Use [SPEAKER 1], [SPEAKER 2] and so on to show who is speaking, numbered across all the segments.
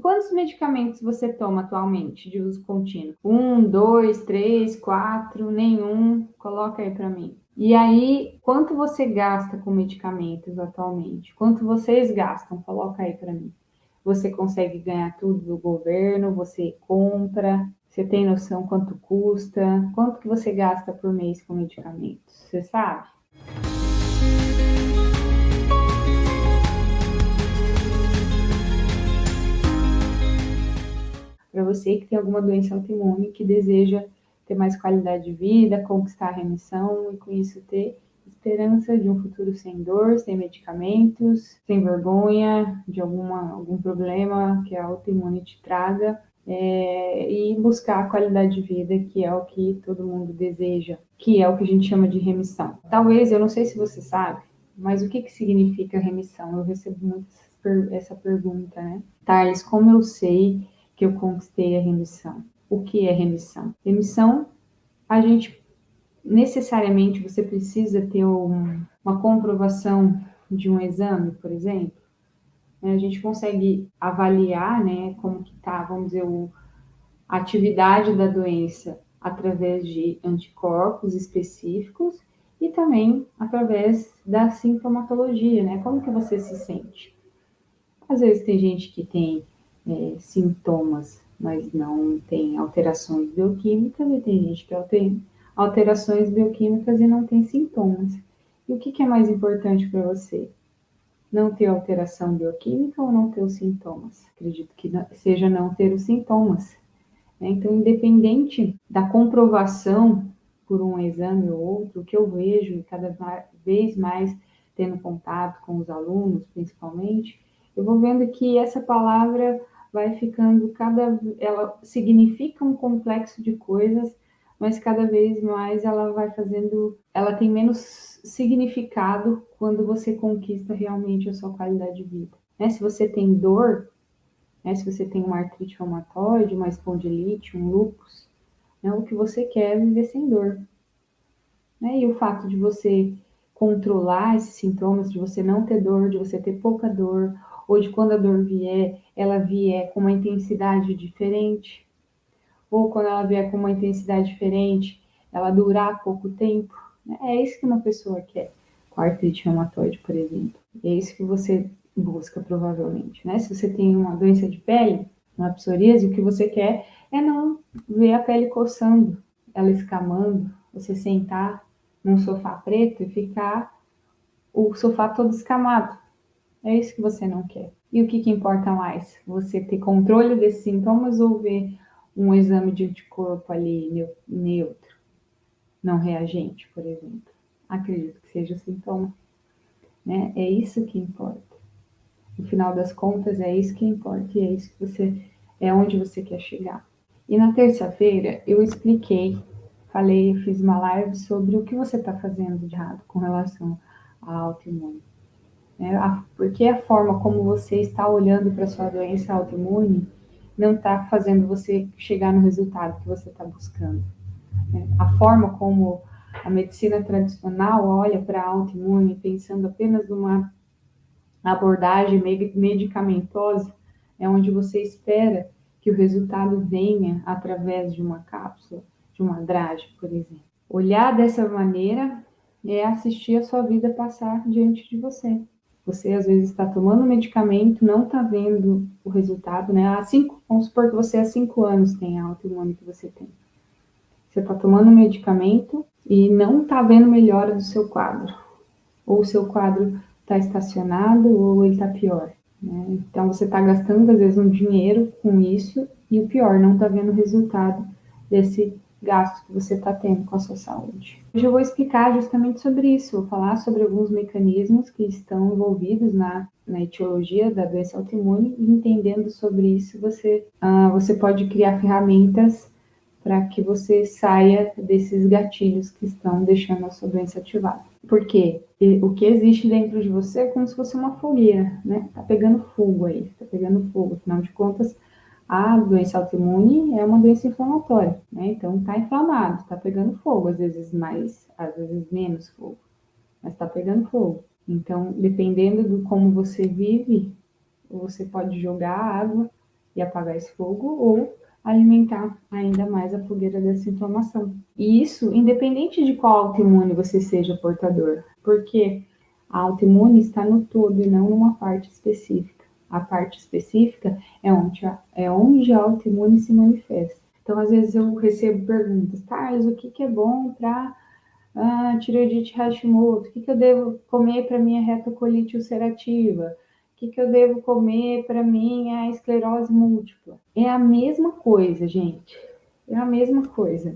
[SPEAKER 1] Quantos medicamentos você toma atualmente de uso contínuo? 1, 2, 3, 4, nenhum? Coloca aí para mim. E aí, quanto você gasta com medicamentos atualmente? Quanto vocês gastam? Coloca aí para mim. Você consegue ganhar tudo do governo? Você compra? Você tem noção quanto custa? Quanto que você gasta por mês com medicamentos? Você sabe? Para você que tem alguma doença autoimune que deseja ter mais qualidade de vida, conquistar a remissão e com isso ter esperança de um futuro sem dor, sem medicamentos, sem vergonha de algum problema que a autoimune te traga, e buscar a qualidade de vida, que é o que todo mundo deseja, que é o que a gente chama de remissão. Talvez, eu não sei se você sabe, mas o que significa remissão? Eu recebo muito essa pergunta, né? Thales, como eu sei que eu conquistei a remissão? O que é remissão? Remissão, a gente necessariamente você precisa ter uma comprovação de um exame, por exemplo. A gente consegue avaliar, né, como que tá, vamos dizer, a atividade da doença através de anticorpos específicos e também através da sintomatologia, né? Como que você se sente? Às vezes tem gente que tem sintomas, mas não tem alterações bioquímicas, e tem gente que tem alterações bioquímicas e não tem sintomas. E o que é mais importante para você? Não ter alteração bioquímica ou não ter os sintomas? Acredito que seja não ter os sintomas. Então, independente da comprovação por um exame ou outro, o que eu vejo cada vez mais tendo contato com os alunos, principalmente, eu vou vendo que essa palavra vai ficando ela significa um complexo de coisas, mas cada vez mais ela tem menos significado quando você conquista realmente a sua qualidade de vida. Se você tem dor, se você tem uma artrite reumatoide, uma espondilite, um lúpus, o que você quer é viver sem dor. E o fato de você controlar esses sintomas, de você não ter dor, de você ter pouca dor, ou de quando a dor vier, ela vier com uma intensidade diferente, ou quando ela vier com uma intensidade diferente, ela durar pouco tempo. É isso que uma pessoa quer com a artrite reumatoide, por exemplo. É isso que você busca, provavelmente. Se você tem uma doença de pele, uma psoríase, o que você quer é não ver a pele coçando, ela escamando, você sentar num sofá preto e ficar o sofá todo escamado. É isso que você não quer. E o que importa mais? Você ter controle desses sintomas ou ver um exame de anticorpo ali neutro, não reagente, por exemplo? Acredito que seja o sintoma. É isso que importa. No final das contas, é isso que importa e é isso que é onde você quer chegar. E na terça-feira eu fiz uma live sobre o que você está fazendo de errado com relação à autoimune. Porque a forma como você está olhando para a sua doença autoimune não está fazendo você chegar no resultado que você está buscando. A forma como a medicina tradicional olha para a autoimune pensando apenas numa abordagem medicamentosa é onde você espera que o resultado venha através de uma cápsula, de uma drágem, por exemplo. Olhar dessa maneira é assistir a sua vida passar diante de você. Você, às vezes, está tomando medicamento, não está vendo o resultado, Vamos supor que você há 5 anos tem a autoimune que você tem. Você está tomando medicamento e não está vendo melhora do seu quadro. Ou o seu quadro está estacionado ou ele está pior. Então, você está gastando, às vezes, um dinheiro com isso e o pior, não está vendo o resultado desse gasto que você está tendo com a sua saúde. Hoje eu vou explicar justamente sobre isso, vou falar sobre alguns mecanismos que estão envolvidos na etiologia da doença autoimune e entendendo sobre isso, você pode criar ferramentas para que você saia desses gatilhos que estão deixando a sua doença ativada. Por quê? O que existe dentro de você é como se fosse uma fogueira, Tá pegando fogo aí, tá pegando fogo. Afinal de contas, a doença autoimune é uma doença inflamatória, Então tá inflamado, tá pegando fogo, às vezes mais, às vezes menos fogo, mas tá pegando fogo. Então, dependendo do como você vive, você pode jogar água e apagar esse fogo ou alimentar ainda mais a fogueira dessa inflamação. E isso independente de qual autoimune você seja portador, porque a autoimune está no todo e não numa parte específica. A parte específica é onde a autoimune se manifesta. Então, às vezes eu recebo perguntas, Carlos, o que é bom para tireoidite Hashimoto? O que eu devo comer para minha retocolite ulcerativa? O que eu devo comer para minha esclerose múltipla? É a mesma coisa, gente. É a mesma coisa.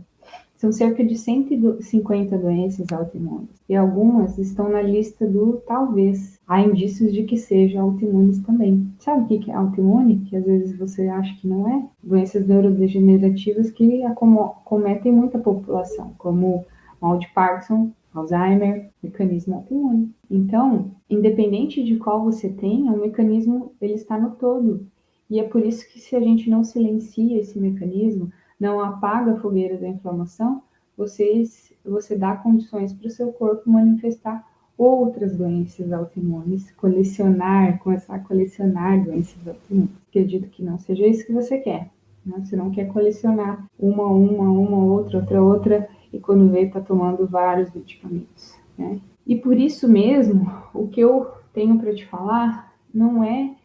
[SPEAKER 1] São cerca de 150 doenças autoimunes e algumas estão na lista do talvez. Há indícios de que sejam autoimunes também. Sabe o que é autoimune? Que às vezes você acha que não é? Doenças neurodegenerativas que acometem muita população, como mal de Parkinson, Alzheimer, mecanismo autoimune. Então, independente de qual você tenha, o mecanismo ele está no todo. E é por isso que se a gente não silencia esse mecanismo, não apaga a fogueira da inflamação, você dá condições para o seu corpo manifestar outras doenças autoimunes, começar a colecionar doenças autoimunes. Acredito que não seja isso que você quer. Né? Você não quer colecionar uma, outra, e quando vê, está tomando vários medicamentos. Né? E por isso mesmo, o que eu tenho para te falar não é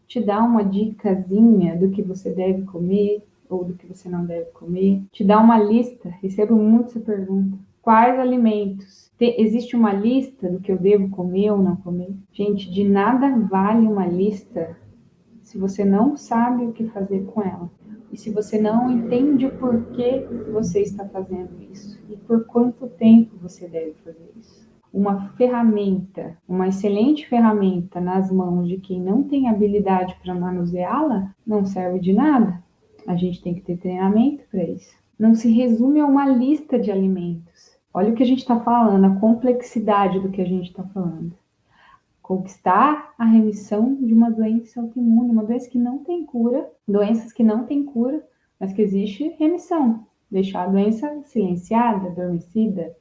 [SPEAKER 1] te dar uma dicasinha do que você deve comer ou do que você não deve comer, te dar uma lista. Recebo muito essa pergunta. Quais alimentos? Existe uma lista do que eu devo comer ou não comer? Gente, de nada vale uma lista se você não sabe o que fazer com ela. E se você não entende o porquê você está fazendo isso e por quanto tempo você deve fazer isso. Uma ferramenta, uma excelente ferramenta nas mãos de quem não tem habilidade para manuseá-la, não serve de nada. A gente tem que ter treinamento para isso. Não se resume a uma lista de alimentos. Olha o que a gente está falando, a complexidade do que a gente está falando. Conquistar a remissão de uma doença autoimune, uma doença que não tem cura, doenças que não têm cura, mas que existe remissão. Deixar a doença silenciada, adormecida,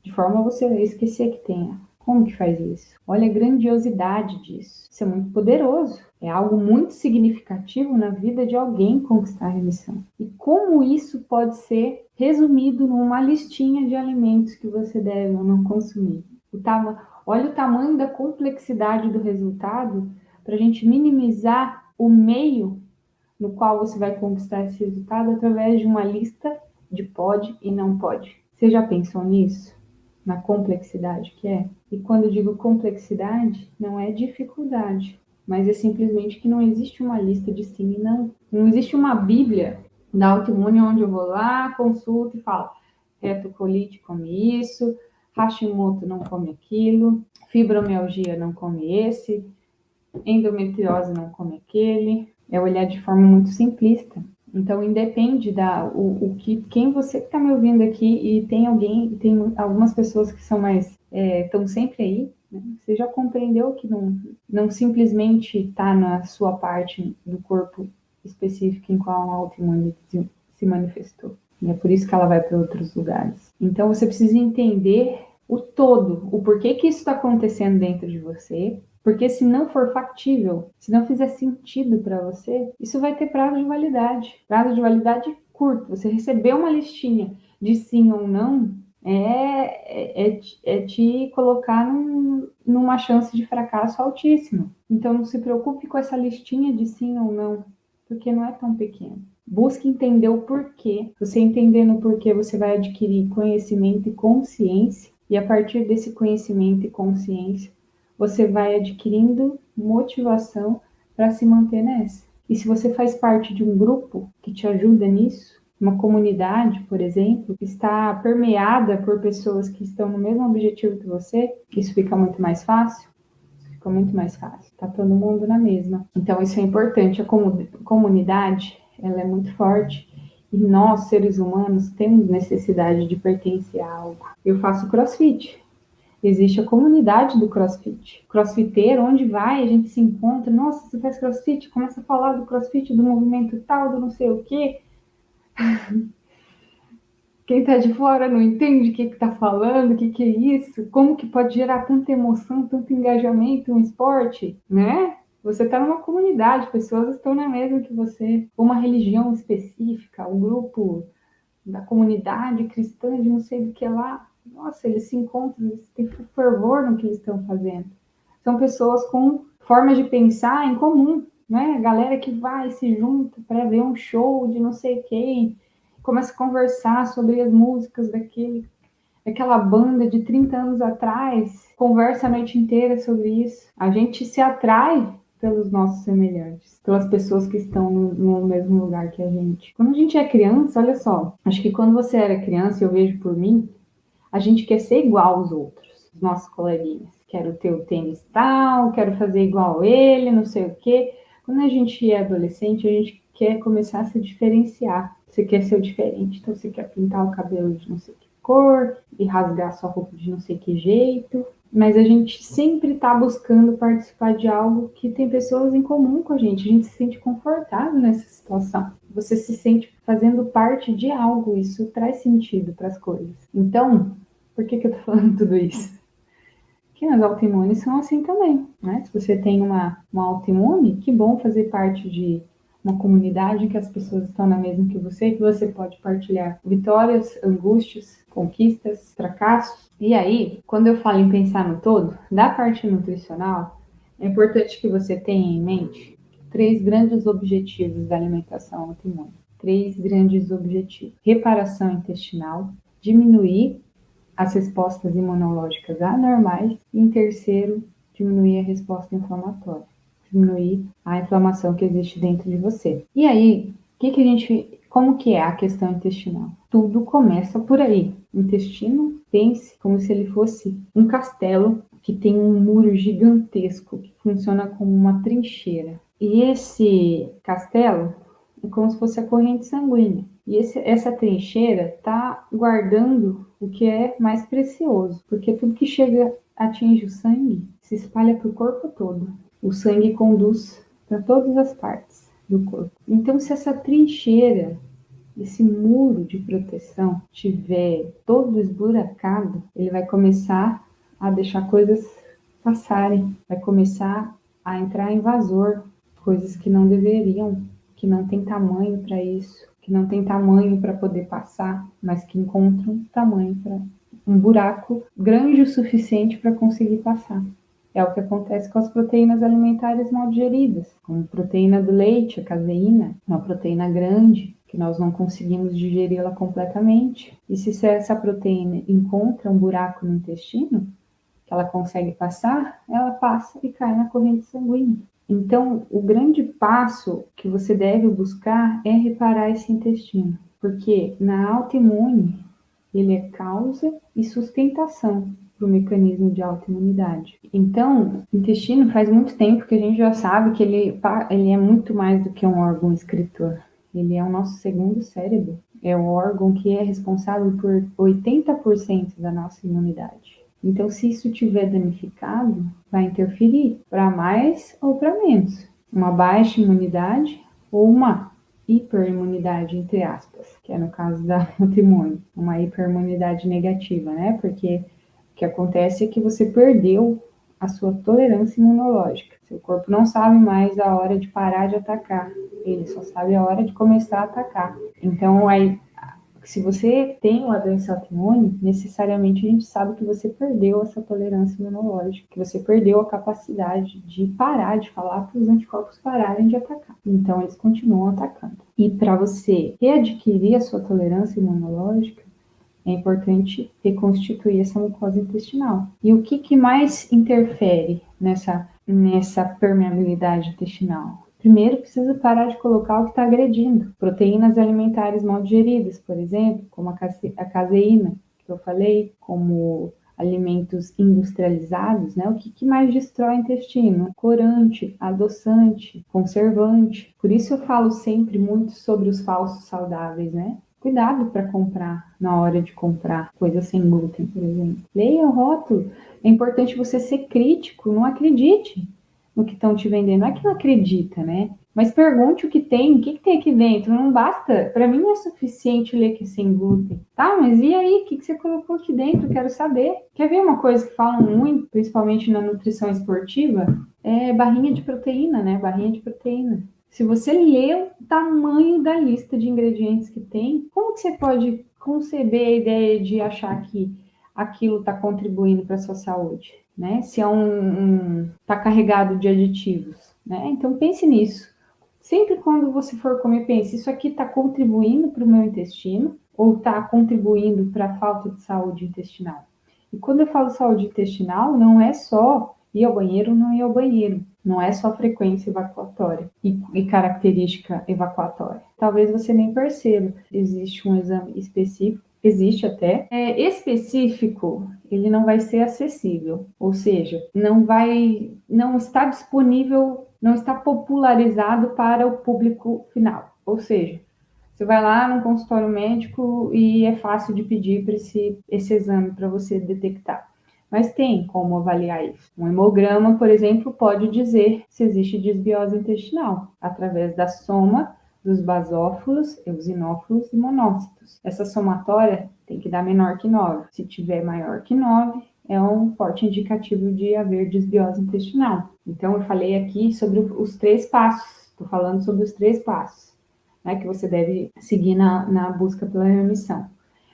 [SPEAKER 1] de forma a você esquecer que tenha. Como que faz isso? Olha a grandiosidade disso. Isso é muito poderoso. É algo muito significativo na vida de alguém conquistar a remissão. E como isso pode ser resumido numa listinha de alimentos que você deve ou não consumir. Olha o tamanho da complexidade do resultado para a gente minimizar o meio no qual você vai conquistar esse resultado através de uma lista de pode e não pode. Você já pensou nisso? Na complexidade que é? E quando eu digo complexidade, não é dificuldade, mas é simplesmente que não existe uma lista de sim e não. Não existe uma bíblia da autoimune onde eu vou lá, consulto e falo, retocolite come isso, Hashimoto não come aquilo, fibromialgia não come esse, endometriose não come aquele. É olhar de forma muito simplista. Então, independe quem você que está me ouvindo aqui e tem algumas pessoas que são mais, estão sempre aí, né? Você já compreendeu que não simplesmente está na sua parte do corpo específica em qual a autoimune se manifestou. E é por isso que ela vai para outros lugares. Então, você precisa entender o todo, o porquê que isso está acontecendo dentro de você, porque se não for factível, se não fizer sentido para você, isso vai ter prazo de validade. Prazo de validade curto. Você recebeu uma listinha de sim ou não, te colocar numa chance de fracasso altíssima. Então não se preocupe com essa listinha de sim ou não, porque não é tão pequeno. Busque entender o porquê. Você entendendo o porquê, você vai adquirir conhecimento e consciência, e a partir desse conhecimento e consciência, você vai adquirindo motivação para se manter nessa. E se você faz parte de um grupo que te ajuda nisso, uma comunidade, por exemplo, que está permeada por pessoas que estão no mesmo objetivo que você, isso fica muito mais fácil. Fica muito mais fácil. Tá todo mundo na mesma. Então isso é importante. A comunidade, ela é muito forte. E nós, seres humanos, temos necessidade de pertencer a algo. Eu faço CrossFit. Existe a comunidade do CrossFit. Crossfiteiro, onde vai, a gente se encontra. Nossa, você faz CrossFit? Começa a falar do CrossFit, do movimento tal, do não sei o quê. Quem tá de fora não entende o que tá falando, o que é isso, como que pode gerar tanta emoção, tanto engajamento um esporte, né? Você está numa comunidade, pessoas estão na mesma que você, uma religião específica, um grupo da comunidade cristã de não sei do que lá. Nossa, eles se encontram, eles têm fervor no que eles estão fazendo. São pessoas com formas de pensar em comum, né? A galera que vai se junta para ver um show de não sei quem, começa a conversar sobre as músicas daquela banda de 30 anos atrás, conversa a noite inteira sobre isso. A gente se atrai pelos nossos semelhantes, pelas pessoas que estão no mesmo lugar que a gente. Quando a gente é criança, olha só, acho que quando você era criança, eu vejo por mim, a gente quer ser igual aos outros, os nossos coleguinhas. Quero ter o tênis tal, quero fazer igual ele, não sei o quê. Quando a gente é adolescente, a gente quer começar a se diferenciar. Você quer ser o diferente, então você quer pintar o cabelo de não sei que cor e rasgar sua roupa de não sei que jeito. Mas a gente sempre está buscando participar de algo que tem pessoas em comum com a gente. A gente se sente confortável nessa situação. Você se sente fazendo parte de algo. Isso traz sentido para as coisas. Então, por que eu tô falando tudo isso? Que as autoimunes são assim também, né? Se você tem uma autoimune, que bom fazer parte de uma comunidade em que as pessoas estão na mesma que você pode partilhar vitórias, angústias, conquistas, fracassos. E aí, quando eu falo em pensar no todo, da parte nutricional, é importante que você tenha em mente 3 grandes objetivos da alimentação autoimune. 3 grandes objetivos: reparação intestinal, diminuir as respostas imunológicas anormais e, em terceiro, diminuir a resposta inflamatória, diminuir a inflamação que existe dentro de você. E aí, como que é a questão intestinal? Tudo começa por aí. O intestino, pense como se ele fosse um castelo que tem um muro gigantesco que funciona como uma trincheira. E esse castelo é como se fosse a corrente sanguínea. E essa trincheira está guardando o que é mais precioso, porque tudo que chega atinge o sangue se espalha para o corpo todo. O sangue conduz para todas as partes do corpo. Então, se essa trincheira, esse muro de proteção tiver todo esburacado, ele vai começar a deixar coisas passarem, vai começar a entrar invasor, coisas que não deveriam, que não tem tamanho para isso, que não tem tamanho para poder passar, mas que encontram tamanho para um buraco grande o suficiente para conseguir passar. É o que acontece com as proteínas alimentares mal digeridas, como a proteína do leite, a caseína, uma proteína grande, que nós não conseguimos digeri-la completamente. E se essa proteína encontra um buraco no intestino, que ela consegue passar, ela passa e cai na corrente sanguínea. Então, o grande passo que você deve buscar é reparar esse intestino, porque na autoimune ele é causa e sustentação para o mecanismo de autoimunidade. Então, o intestino faz muito tempo que a gente já sabe que ele é muito mais do que um órgão excretor. Ele é o nosso segundo cérebro. É o órgão que é responsável por 80% da nossa imunidade. Então, se isso estiver danificado, vai interferir para mais ou para menos. Uma baixa imunidade ou uma hiperimunidade, entre aspas, que é no caso da autoimune, uma hiperimunidade negativa, né? Porque o que acontece é que você perdeu a sua tolerância imunológica. Seu corpo não sabe mais a hora de parar de atacar, ele só sabe a hora de começar a atacar. Então, aí, se você tem uma doença autoimune, necessariamente a gente sabe que você perdeu essa tolerância imunológica, que você perdeu a capacidade de parar de falar para os anticorpos pararem de atacar. Então, eles continuam atacando. E para você readquirir a sua tolerância imunológica, é importante reconstituir essa mucosa intestinal. E o que mais interfere nessa permeabilidade intestinal? Primeiro, precisa parar de colocar o que está agredindo. Proteínas alimentares mal digeridas, por exemplo, como a caseína, que eu falei, como alimentos industrializados, né? O que mais destrói o intestino? Corante, adoçante, conservante. Por isso eu falo sempre muito sobre os falsos saudáveis, né? Cuidado para comprar na hora de comprar coisas sem glúten, por exemplo. Leia o rótulo. É importante você ser crítico, não acredite no que estão te vendendo. Não é que não acredita, né? Mas pergunte o que tem, o que tem aqui dentro. Não basta, para mim não é suficiente ler que é sem glúten. Tá, mas e aí, o que você colocou aqui dentro? Quero saber. Quer ver uma coisa que falam muito, principalmente na nutrição esportiva? É barrinha de proteína, né? Barrinha de proteína. Se você lê o tamanho da lista de ingredientes que tem, como que você pode conceber a ideia de achar que aquilo está contribuindo para a sua saúde, né? Se é tá carregado de aditivos, né? Então pense nisso. Sempre quando você for comer, pense, isso aqui está contribuindo para o meu intestino ou está contribuindo para a falta de saúde intestinal? E quando eu falo saúde intestinal, não é só ir ao banheiro ou não ir ao banheiro. Não é só frequência evacuatória e característica evacuatória. Talvez você nem perceba. Existe um exame específico, existe até. Específico, ele não vai ser acessível. Ou seja, não está disponível, não está popularizado para o público final. Ou seja, você vai lá no consultório médico e é fácil de pedir para esse exame para você detectar. Mas tem como avaliar isso. Um hemograma, por exemplo, pode dizer se existe desbiose intestinal, através da soma dos basófilos, eosinófilos e monócitos. Essa somatória tem que dar menor que 9. Se tiver maior que 9, é um forte indicativo de haver desbiose intestinal. Então, eu falei aqui sobre os 3 passos. Estou falando sobre os 3 passos, né, que você deve seguir na busca pela remissão.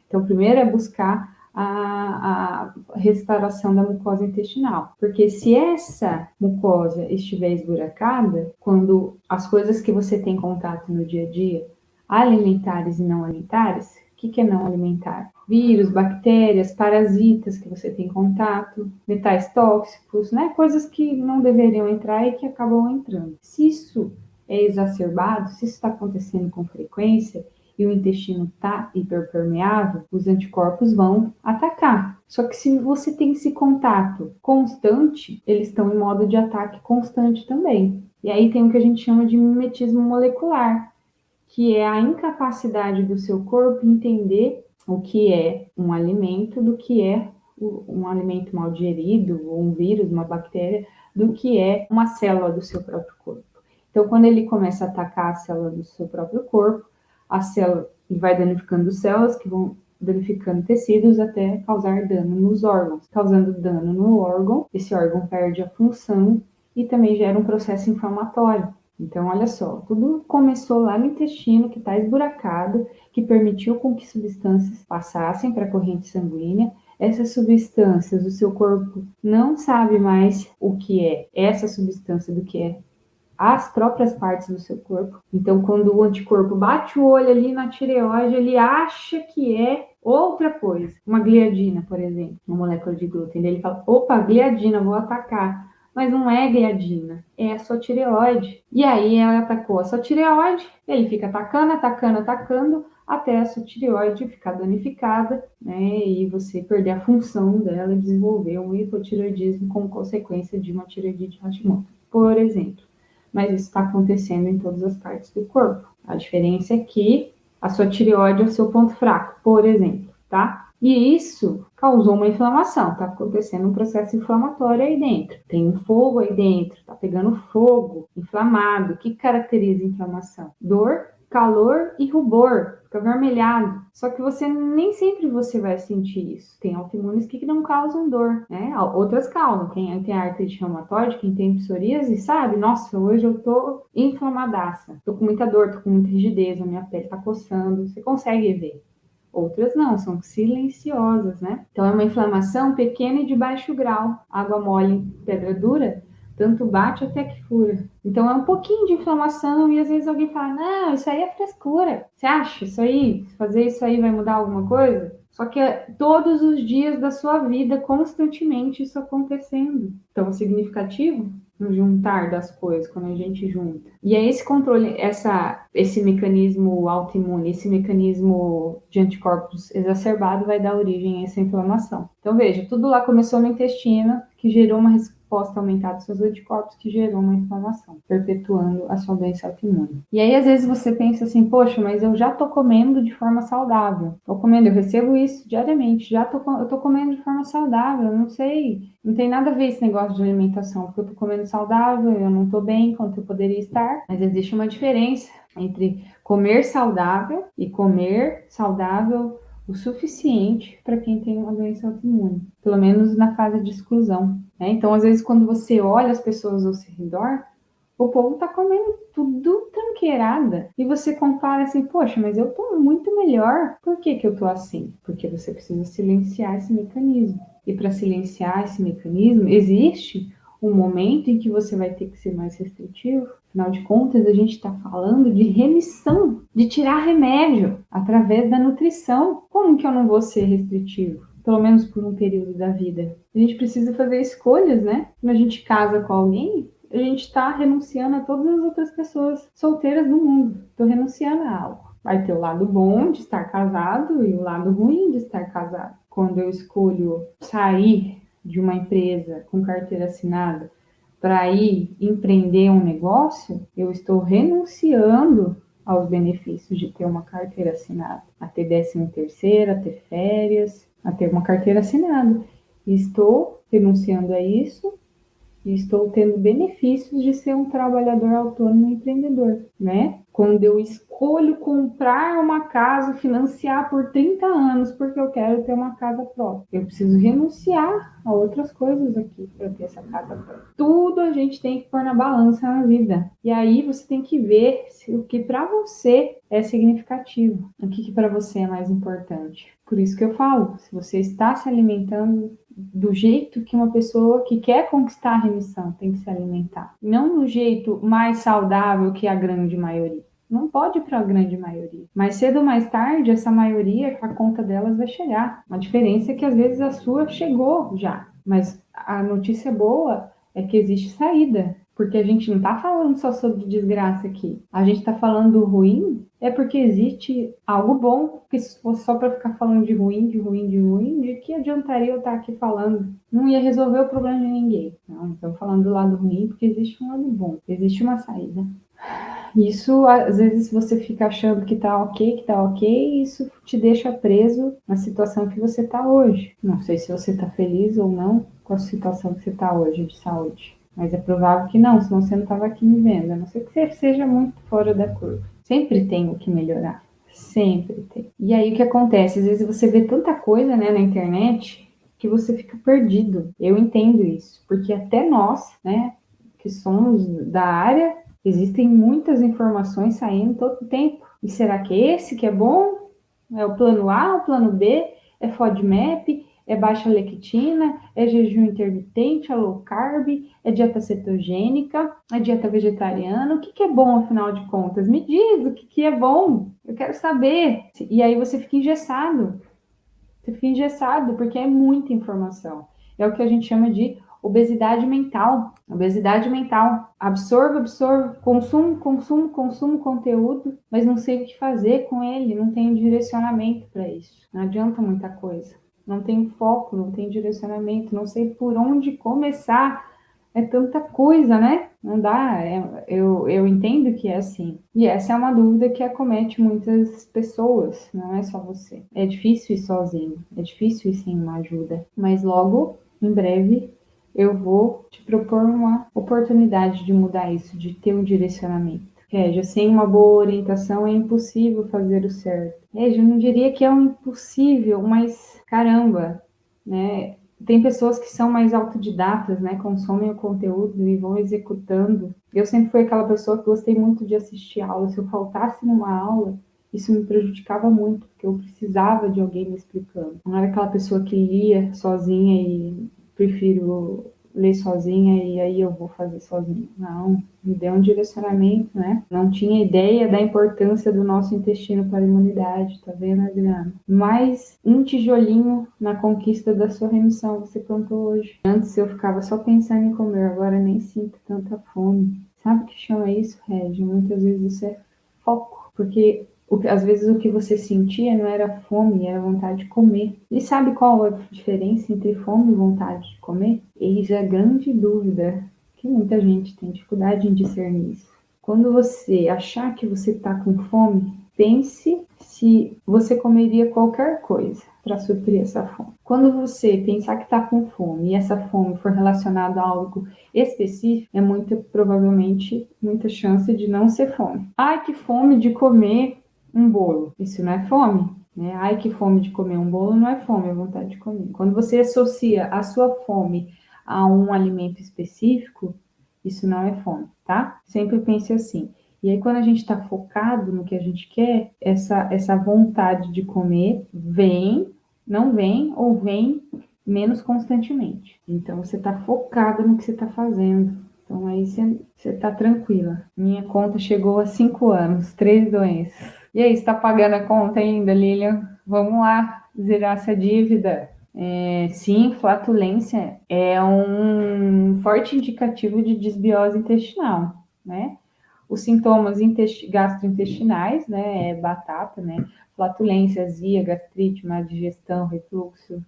[SPEAKER 1] Então, primeiro é buscar a restauração da mucosa intestinal, porque se essa mucosa estiver esburacada, quando as coisas que você tem contato no dia a dia, alimentares e não alimentares, o que é não alimentar? Vírus, bactérias, parasitas que você tem contato, metais tóxicos, né? Coisas que não deveriam entrar e que acabam entrando. Se isso é exacerbado, se isso está acontecendo com frequência e o intestino está hiperpermeável, os anticorpos vão atacar. Só que se você tem esse contato constante, eles estão em modo de ataque constante também. E aí tem o que a gente chama de mimetismo molecular, que é a incapacidade do seu corpo entender o que é um alimento do que é um alimento mal digerido, ou um vírus, uma bactéria, do que é uma célula do seu próprio corpo. Então, quando ele começa a atacar a célula do seu próprio corpo, a célula vai danificando células que vão danificando tecidos até causar dano nos órgãos. Causando dano no órgão, esse órgão perde a função e também gera um processo inflamatório. Então, olha só, tudo começou lá no intestino, que está esburacado, que permitiu com que substâncias passassem para a corrente sanguínea. Essas substâncias, o seu corpo não sabe mais o que é essa substância do que é as próprias partes do seu corpo. Então, quando o anticorpo bate o olho ali na tireoide, ele acha que é outra coisa. Uma gliadina, por exemplo, uma molécula de glúten. Ele fala, opa, gliadina, vou atacar. Mas não é gliadina, é a sua tireoide. E aí ela atacou a sua tireoide, ele fica atacando, até a sua tireoide ficar danificada, né, e você perder a função dela e desenvolver um hipotireoidismo como consequência de uma tireoidite Hashimoto, por exemplo. Mas isso está acontecendo em todas as partes do corpo. A diferença é que a sua tireoide é o seu ponto fraco, por exemplo, tá? E isso causou uma inflamação, tá acontecendo um processo inflamatório aí dentro. Tem um fogo aí dentro, tá pegando fogo, inflamado. O que caracteriza a inflamação? Dor, calor e rubor, fica avermelhado. Só que nem sempre você vai sentir isso. Tem autoimunes que não causam dor, né? Outras causam. Quem tem artrite reumatoide, quem tem psoríase, sabe? Nossa, hoje eu tô inflamadaça. Tô com muita dor, tô com muita rigidez, a minha pele tá coçando. Você consegue ver. Outras não, são silenciosas, né? Então é uma inflamação pequena e de baixo grau. Água mole, pedra dura, tanto bate até que fura. Então é um pouquinho de inflamação e às vezes alguém fala, não, isso aí é frescura. Você acha isso aí? Fazer isso aí vai mudar alguma coisa? Só que é todos os dias da sua vida, constantemente isso acontecendo. Então, significativo no juntar das coisas, quando a gente junta. E é esse controle, esse mecanismo autoimune, esse mecanismo de anticorpos exacerbado vai dar origem a essa inflamação. Então, veja, tudo lá começou no intestino, que gerou uma resposta aumentada dos seus anticorpos que gerou uma inflamação, perpetuando a sua doença autoimune. E aí, às vezes, você pensa assim, poxa, mas eu já tô comendo de forma saudável. Tô comendo, eu recebo isso diariamente, eu tô comendo de forma saudável, não sei, não tem nada a ver esse negócio de alimentação, porque eu tô comendo saudável, eu não tô bem quanto eu poderia estar, mas existe uma diferença entre comer saudável e comer saudável o suficiente para quem tem uma doença autoimune, pelo menos na fase de exclusão, né? Então, às vezes, quando você olha as pessoas ao seu redor, o povo tá comendo tudo tranqueirada. E você compara assim, poxa, mas eu tô muito melhor. Por que que eu tô assim? Porque você precisa silenciar esse mecanismo. E para silenciar esse mecanismo, existe um momento em que você vai ter que ser mais restritivo. Afinal de contas, a gente está falando de remissão, de tirar remédio através da nutrição. Como que eu não vou ser restritivo? Pelo menos por um período da vida. A gente precisa fazer escolhas, né? Quando a gente casa com alguém, a gente está renunciando a todas as outras pessoas solteiras do mundo. Estou renunciando a algo. Vai ter o lado bom de estar casado e o lado ruim de estar casado. Quando eu escolho sair de uma empresa com carteira assinada para ir empreender um negócio, eu estou renunciando aos benefícios de ter uma carteira assinada, a ter 13º, a ter férias, a ter uma carteira assinada. Estou renunciando a isso e estou tendo benefícios de ser um trabalhador autônomo e empreendedor, né? Quando eu escolho comprar uma casa, financiar por 30 anos, porque eu quero ter uma casa própria, eu preciso renunciar a outras coisas aqui para ter essa casa própria. Tudo a gente tem que pôr na balança na vida. E aí você tem que ver o que para você é significativo, o que para você é mais importante. Por isso que eu falo, se você está se alimentando do jeito que uma pessoa que quer conquistar a remissão tem que se alimentar. Não do jeito mais saudável que a grande maioria. Não pode ir para a grande maioria. Mais cedo ou mais tarde, essa maioria, a conta delas vai chegar. A diferença é que às vezes a sua chegou já. Mas a notícia boa é que existe saída. Porque a gente não está falando só sobre desgraça aqui. A gente está falando do ruim, é porque existe algo bom. Porque se fosse só para ficar falando de ruim, de que adiantaria eu estar aqui falando? Não ia resolver o problema de ninguém. Não, estamos falando do lado ruim porque existe um lado bom, existe uma saída. Isso, às vezes, você fica achando que tá ok, isso te deixa preso na situação que você tá hoje. Não sei se você tá feliz ou não com a situação que você tá hoje de saúde. Mas é provável que não, senão você não estava aqui me vendo. A não ser que você seja muito fora da curva. Sempre tem o que melhorar. Sempre tem. E aí o que acontece? Às vezes você vê tanta coisa, né, na internet que você fica perdido. Eu entendo isso. Porque até nós, né, que somos da área, existem muitas informações saindo todo o tempo. E será que esse que é bom? É o plano A, o plano B? É FODMAP? É baixa lectina? É jejum intermitente? É low carb? É dieta cetogênica? É dieta vegetariana? O que é bom, afinal de contas? Me diz o que é bom. Eu quero saber. E aí você fica engessado. Você fica engessado porque é muita informação. É o que a gente chama de obesidade mental. Obesidade mental. Absorvo, consumo conteúdo, mas não sei o que fazer com ele, não tenho direcionamento para isso. Não adianta muita coisa. Não tenho foco, não tenho direcionamento, não sei por onde começar. É tanta coisa, né? Não dá. Eu entendo que é assim. E essa é uma dúvida que acomete muitas pessoas, não é só você. É difícil ir sozinho, é difícil ir sem uma ajuda. Mas logo, em breve, eu vou te propor uma oportunidade de mudar isso, de ter um direcionamento. Régia, sem uma boa orientação é impossível fazer o certo. Régia, eu não diria que é um impossível, mas caramba, né? Tem pessoas que são mais autodidatas, né? Consomem o conteúdo e vão executando. Eu sempre fui aquela pessoa que gostei muito de assistir aula. Se eu faltasse numa aula, isso me prejudicava muito, porque eu precisava de alguém me explicando. Não era aquela pessoa que lia sozinha e prefiro ler sozinha e aí eu vou fazer sozinha. Não, me deu um direcionamento, né? Não tinha ideia da importância do nosso intestino para a imunidade, tá vendo, Adriana? Mais um tijolinho na conquista da sua remissão você plantou hoje. Antes eu ficava só pensando em comer, agora nem sinto tanta fome. Sabe o que chama isso, Regi? Muitas vezes isso é foco, porque Às vezes o que você sentia não era fome, era vontade de comer. E sabe qual é a diferença entre fome e vontade de comer? Eis a grande dúvida que muita gente tem dificuldade em discernir isso. Quando você achar que você está com fome, pense se você comeria qualquer coisa para suprir essa fome. Quando você pensar que está com fome e essa fome for relacionada a algo específico, é muito provavelmente muita chance de não ser fome. Ai, que fome de comer um bolo. Isso não é fome, né? Ai, que fome de comer um bolo não é fome, é vontade de comer. Quando você associa a sua fome a um alimento específico, isso não é fome, tá? Sempre pense assim. E aí, quando a gente está focado no que a gente quer, essa vontade de comer não vem ou vem menos constantemente. Então, você está focado no que você está fazendo. Então, aí você está tranquila. Minha conta chegou a 5 anos, 3 doenças. E aí, está pagando a conta ainda, Lilian? Vamos lá, zerar essa dívida. Sim, flatulência é um forte indicativo de desbiose intestinal, né? Os sintomas gastrointestinais, né, batata, né, flatulência, azia, gastrite, má digestão, refluxo.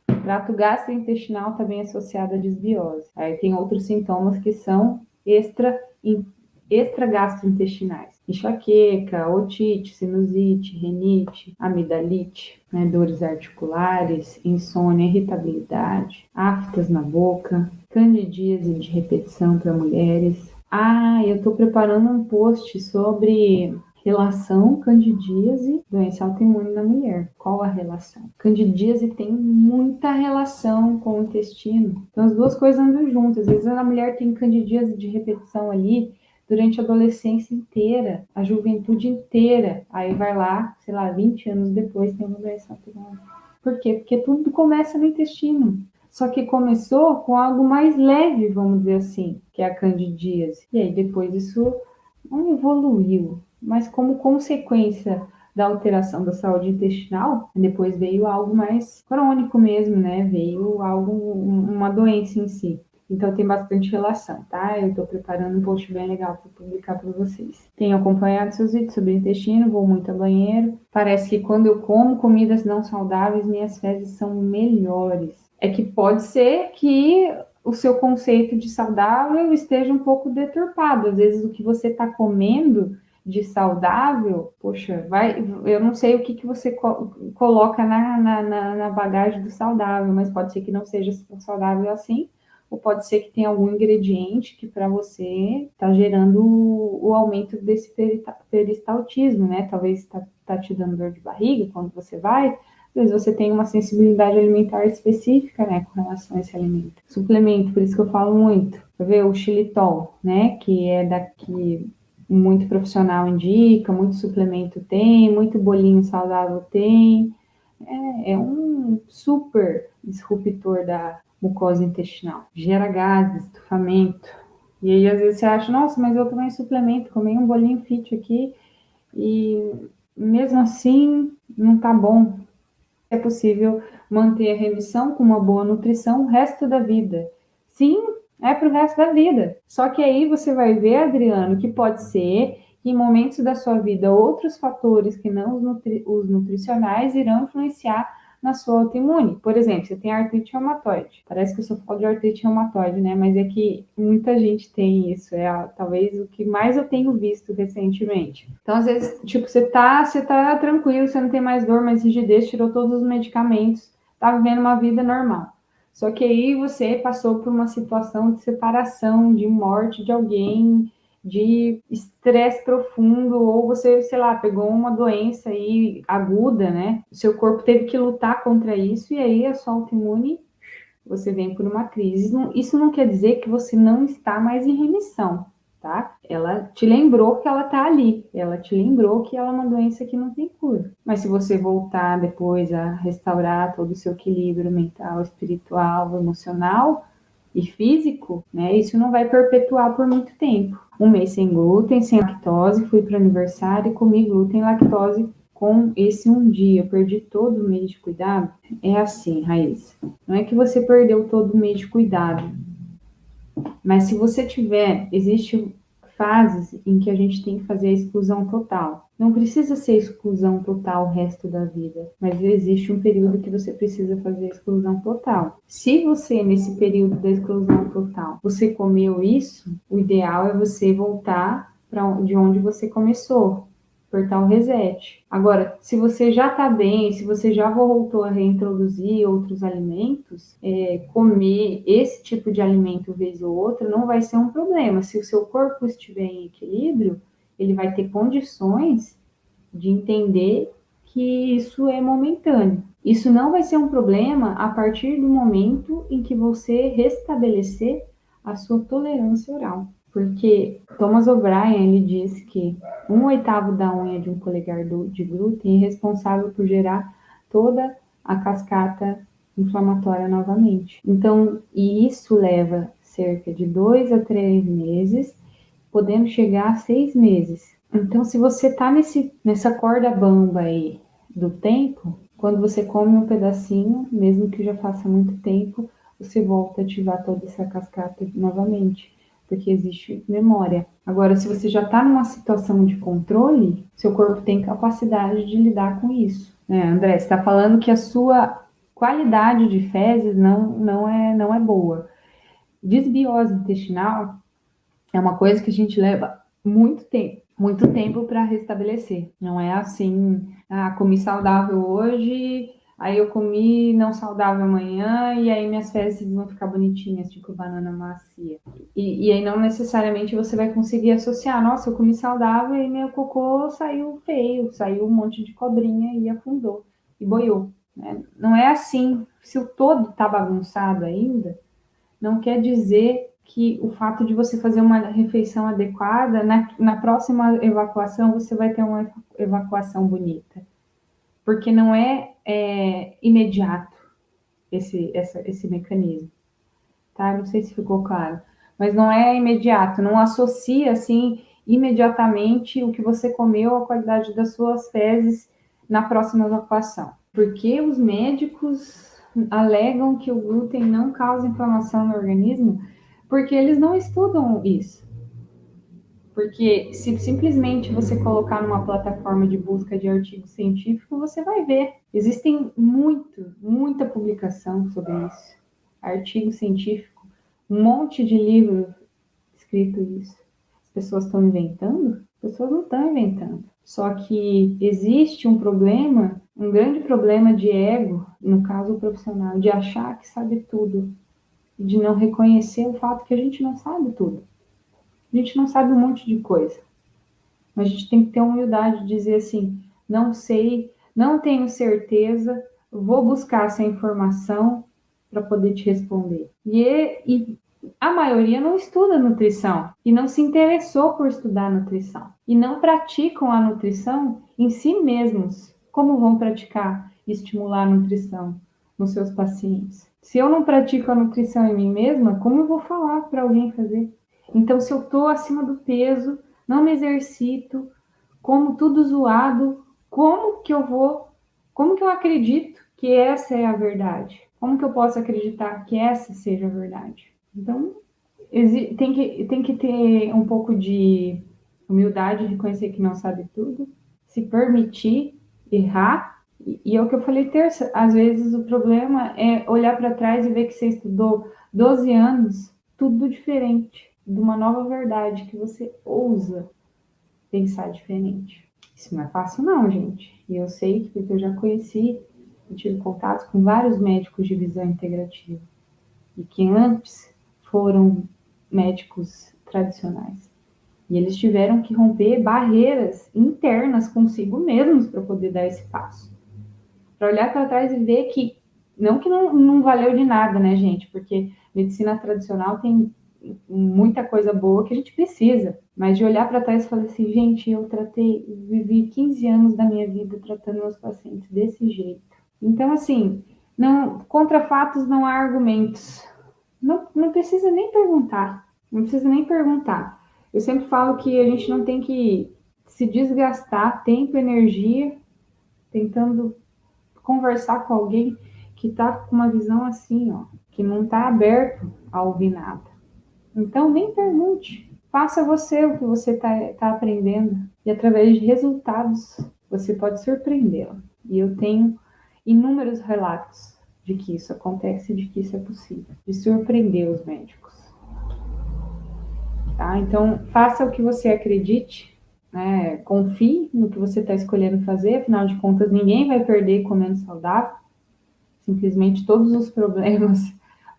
[SPEAKER 1] O trato gastrointestinal também é associado à desbiose. Aí tem outros sintomas que são extragastrointestinais. Enxaqueca, otite, sinusite, rinite, amidalite, né, dores articulares, insônia, irritabilidade, aftas na boca, candidíase de repetição para mulheres. Eu estou preparando um post sobre relação candidíase, doença autoimune na mulher. Qual a relação? Candidíase tem muita relação com o intestino. Então as duas coisas andam juntas. Às vezes a mulher tem candidíase de repetição ali durante a adolescência inteira, a juventude inteira. Aí vai lá, sei lá, 20 anos depois tem uma doença autoimune. Por quê? Porque tudo começa no intestino. Só que começou com algo mais leve, vamos dizer assim, que é a candidíase. E aí depois isso não evoluiu, mas como consequência da alteração da saúde intestinal, depois veio algo mais crônico mesmo, né? Veio uma doença em si. Então tem bastante relação, tá? Eu estou preparando um post bem legal para publicar para vocês. Tenho acompanhado seus vídeos sobre intestino, vou muito ao banheiro. Parece que quando eu como comidas não saudáveis, minhas fezes são melhores. É que pode ser que o seu conceito de saudável esteja um pouco deturpado. Às vezes o que você está comendo de saudável, poxa, eu não sei o que você coloca na bagagem do saudável, mas pode ser que não seja saudável assim, ou pode ser que tenha algum ingrediente que para você está gerando o aumento desse peristaltismo, né? Talvez tá te dando dor de barriga quando você vai, às vezes você tem uma sensibilidade alimentar específica, né, com relação a esse alimento. Suplemento, por isso que eu falo muito. Quer ver o xilitol, né, que é daqui muito profissional indica, muito suplemento tem, muito bolinho saudável tem. É um super disruptor da mucosa intestinal. Gera gases, estufamento. E aí, às vezes, você acha, nossa, mas eu tomei suplemento, comi um bolinho fit aqui e mesmo assim não tá bom. É possível manter a remissão com uma boa nutrição o resto da vida. Sim, é para o resto da vida. Só que aí você vai ver, Adriano, que pode ser que em momentos da sua vida outros fatores que não os nutricionais irão influenciar na sua autoimune. Por exemplo, você tem artrite reumatoide. Parece que eu só falo de artrite reumatoide, né? Mas é que muita gente tem isso. Talvez o que mais eu tenho visto recentemente. Então, às vezes, tipo, você tá tranquilo, você não tem mais dor, mais rigidez, tirou todos os medicamentos, tá vivendo uma vida normal. Só que aí você passou por uma situação de separação, de morte de alguém, de estresse profundo, ou você, sei lá, pegou uma doença aí aguda, né? O seu corpo teve que lutar contra isso, e aí a sua autoimune, você vem por uma crise. Isso não quer dizer que você não está mais em remissão, tá? Ela te lembrou que ela tá ali, ela te lembrou que ela é uma doença que não tem cura. Mas se você voltar depois a restaurar todo o seu equilíbrio mental, espiritual, emocional e físico, né? Isso não vai perpetuar por muito tempo. Um mês sem glúten, sem lactose, fui para o aniversário e comi glúten e lactose com esse um dia. Eu perdi todo o mês de cuidado. É assim, Raíssa. Não é que você perdeu todo o mês de cuidado, mas se você existe fases em que a gente tem que fazer a exclusão total. Não precisa ser exclusão total o resto da vida, mas existe um período que você precisa fazer a exclusão total. Se você, nesse período da exclusão total, você comeu isso, o ideal é você voltar de onde você começou, apertar o reset. Agora, se você já está bem, se você já voltou a reintroduzir outros alimentos, comer esse tipo de alimento vez ou outra não vai ser um problema. Se o seu corpo estiver em equilíbrio, ele vai ter condições de entender que isso é momentâneo. Isso não vai ser um problema a partir do momento em que você restabelecer a sua tolerância oral. Porque Thomas O'Brien ele disse que 1/8 da unha de um polegar de glúten é responsável por gerar toda a cascata inflamatória novamente. Então, e isso leva cerca de 2 a 3 meses, podendo chegar a 6 meses. Então, se você está nessa corda bamba aí do tempo, quando você come um pedacinho, mesmo que já faça muito tempo, você volta a ativar toda essa cascata novamente, porque existe memória. Agora, se você já está numa situação de controle, seu corpo tem capacidade de lidar com isso. André, você está falando que a sua qualidade de fezes não é boa. Desbiose intestinal é uma coisa que a gente leva muito tempo para restabelecer. Não é assim, comi saudável hoje, aí eu comi não saudável amanhã, e aí minhas fezes vão ficar bonitinhas, tipo banana macia. E aí não necessariamente você vai conseguir associar, nossa, eu comi saudável e meu cocô saiu feio, saiu um monte de cobrinha e afundou, e boiou. Né? Não é assim. Se o todo está bagunçado ainda, não quer dizer que o fato de você fazer uma refeição adequada, na próxima evacuação você vai ter uma evacuação bonita. Porque não é imediato esse mecanismo. Tá? Não sei se ficou claro. Mas não é imediato, não associa assim imediatamente o que você comeu à qualidade das suas fezes na próxima evacuação. Porque os médicos alegam que o glúten não causa inflamação no organismo, porque eles não estudam isso. Porque se simplesmente você colocar numa plataforma de busca de artigo científico, você vai ver. Existem muita publicação sobre isso. Artigo científico, um monte de livro escrito isso. As pessoas estão inventando? As pessoas não estão inventando. Só que existe um problema, um grande problema de ego, no caso profissional, de achar que sabe tudo, de não reconhecer o fato que a gente não sabe tudo. A gente não sabe um monte de coisa. Mas a gente tem que ter a humildade de dizer assim, não sei, não tenho certeza, vou buscar essa informação para poder te responder. E a maioria não estuda nutrição e não se interessou por estudar nutrição e não praticam a nutrição em si mesmos. Como vão praticar e estimular a nutrição nos seus pacientes? Se eu não pratico a nutrição em mim mesma, como eu vou falar para alguém fazer? Então, se eu estou acima do peso, não me exercito, como tudo zoado, como que eu acredito que essa é a verdade? Como que eu posso acreditar que essa seja a verdade? Então, tem que ter um pouco de humildade, reconhecer que não sabe tudo, se permitir errar. E é o que eu falei terça, às vezes o problema é olhar para trás e ver que você estudou 12 anos, tudo diferente, de uma nova verdade que você ousa pensar diferente. Isso não é fácil não, gente. E eu sei que porque eu já conheci e tive contato com vários médicos de visão integrativa e que antes foram médicos tradicionais. E eles tiveram que romper barreiras internas consigo mesmos para poder dar esse passo. Para olhar para trás e ver que não valeu de nada, né, gente? Porque medicina tradicional tem muita coisa boa que a gente precisa, mas de olhar para trás e falar assim, gente, vivi 15 anos da minha vida tratando meus pacientes desse jeito. Então, assim, contra fatos não há argumentos. Não precisa nem perguntar. Não precisa nem perguntar. Eu sempre falo que a gente não tem que se desgastar tempo e energia tentando conversar com alguém que está com uma visão assim, ó, que não está aberto a ouvir nada. Então, nem pergunte. Faça você o que você tá aprendendo e através de resultados você pode surpreendê-la. E eu tenho inúmeros relatos de que isso acontece, de que isso é possível, de surpreender os médicos. Tá? Então, faça o que você acredite, né? Confie no que você está escolhendo fazer, afinal de contas, ninguém vai perder comendo saudável. Simplesmente todos os problemas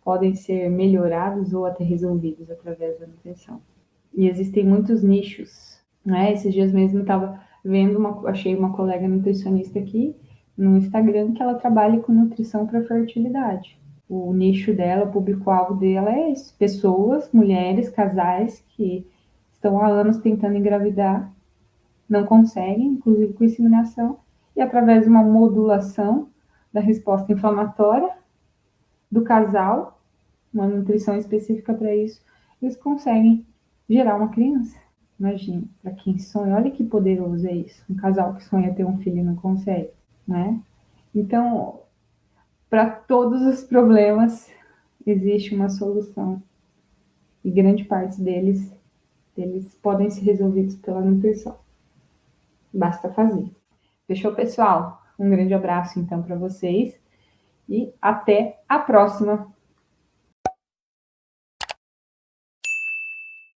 [SPEAKER 1] podem ser melhorados ou até resolvidos através da nutrição. E existem muitos nichos, né? Esses dias mesmo eu estava vendo, achei uma colega nutricionista aqui no Instagram que ela trabalha com nutrição para fertilidade. O nicho dela, o público-alvo dela é isso, pessoas, mulheres, casais que estão há anos tentando engravidar, não conseguem, inclusive com inseminação, e através de uma modulação da resposta inflamatória do casal, uma nutrição específica para isso, eles conseguem gerar uma criança. Imagina, para quem sonha, olha que poderoso é isso. Um casal que sonha ter um filho e não consegue, né? Então, para todos os problemas existe uma solução. E grande parte deles podem ser resolvidos pela nutrição. Basta fazer. Fechou, pessoal? Um grande abraço então para vocês e até a próxima.